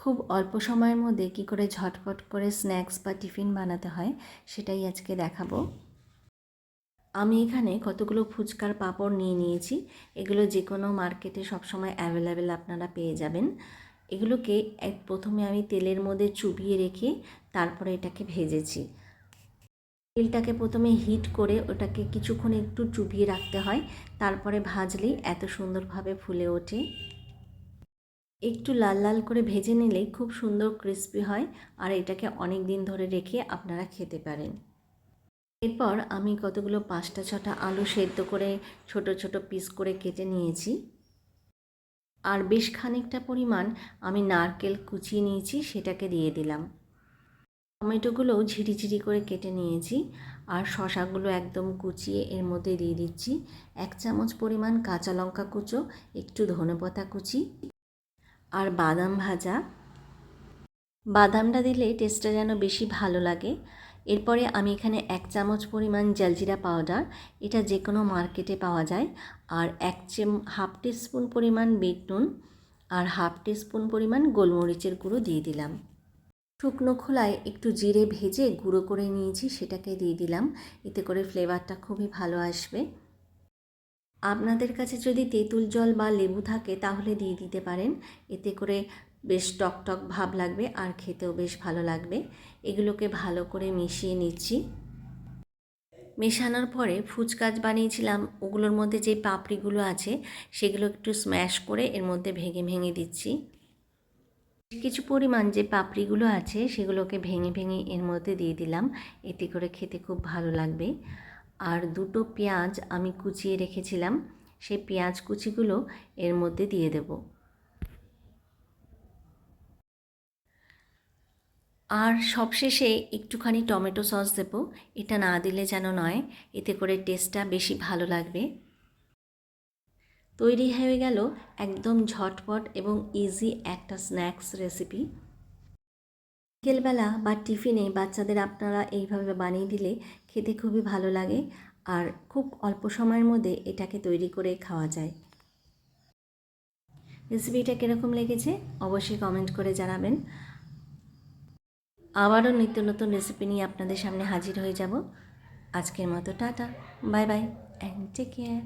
খুব অল্প সময়ের মধ্যে কী করে ঝটপট করে স্ন্যাক্স বা টিফিন বানাতে হয় সেটাই আজকে দেখাবো। আমি এখানে কতগুলো ফুচকার পাঁপড় নিয়ে নিয়েছি। এগুলো যে কোনো মার্কেটে সবসময় অ্যাভেলেবেল আপনারা পেয়ে যাবেন। এগুলোকে প্রথমে আমি তেলের মধ্যে চুবিয়ে রেখে তারপরে এটাকে ভেজেছি। তেলটাকে প্রথমে হিট করে ওটাকে কিছুক্ষণ একটু চুবিয়ে রাখতে হয়, তারপরে ভাজলেই এত সুন্দরভাবে ফুলে ওঠে। একটু লাল লাল করে ভেজে নিলেই খুব সুন্দর ক্রিস্পি হয়, আর এটাকে অনেক দিন ধরে রেখে আপনারা খেতে পারেন। এরপর আমি কতগুলো 5টা-6টা আলু সেদ্ধ করে ছোট ছোট পিস করে কেটে নিয়েছি, আর বেশ খানিকটা পরিমাণ আমি নারকেল কুচিয়ে নিয়েছি, সেটাকে দিয়ে দিলাম। টমেটোগুলোও ঝিরিঝিরি করে কেটে নিয়েছি, আর শসাগুলো একদম কুচিয়ে এর মধ্যে দিয়ে দিচ্ছি। 1 চামচ পরিমাণ কাঁচা লঙ্কা কুচো, একটু ধনেপাতা কুচি আর বাদাম ভাজা। বাদামটা দিলে টেস্টটা যেন বেশি ভালো লাগে। এরপরে আমি এখানে 1 চামচ পরিমাণ জলজিরা পাউডার, এটা যে কোনো মার্কেটে পাওয়া যায়, আর হাফ টিস্পুন পরিমাণ বিট নুন আর হাফ টিস্পুন পরিমাণ গোলমরিচের গুঁড়ো দিয়ে দিলাম। শুকনো খোলায় একটু জিরে ভেজে গুঁড়ো করে নিয়েছি, সেটাকে দিয়ে দিলাম। এতে করে ফ্লেভারটা খুবই ভালো আসবে। আপনাদের কাছে যদি তেঁতুল জল বা লেবু থাকে তাহলে দিয়ে দিতে পারেন, এতে করে বেশ টকটক ভাব লাগবে আর খেতেও বেশ ভালো লাগবে। এগুলোকে ভালো করে মিশিয়ে নিচ্ছি। মেশানোর পরে ফুচকা বানিয়েছিলাম, ওগুলোর মধ্যে যে পাপড়িগুলো আছে সেগুলো একটু স্ম্যাশ করে এর মধ্যে ভেঙে ভেঙে দিচ্ছি। কিছু পরিমাণ যে পাপড়িগুলো আছে সেগুলোকে ভেঙে ভেঙে এর মধ্যে দিয়ে দিলাম, এতে করে খেতে খুব ভালো লাগবে। আর 2টো পেঁয়াজ আমি কুচিয়ে রেখেছিলাম, সেই পেঁয়াজ কুচিগুলো এর মধ্যে দিয়ে দেব। আর সবশেষে একটুখানি টমেটো সস দেব, এটা না দিলে যেন নয়, এতে করে টেস্টটা বেশি ভালো লাগবে। তৈরি হয়ে গেল একদম ঝটপট এবং ইজি একটা স্ন্যাক্স রেসিপি। বিকেলবেলা বা টিফিনে বাচ্চাদের আপনারা এইভাবে বানিয়ে দিলে খেতে খুবই ভালো লাগে, আর খুব অল্প সময়ের মধ্যে এটাকে তৈরি করে খাওয়া যায়। রেসিপিটা কীরকম লেগেছে অবশ্যই কমেন্ট করে জানাবেন। আবারও নিত্য নতুন রেসিপি নিয়ে আপনাদের সামনে হাজির হয়ে যাব। আজকের মতো tata, bye bye and take care.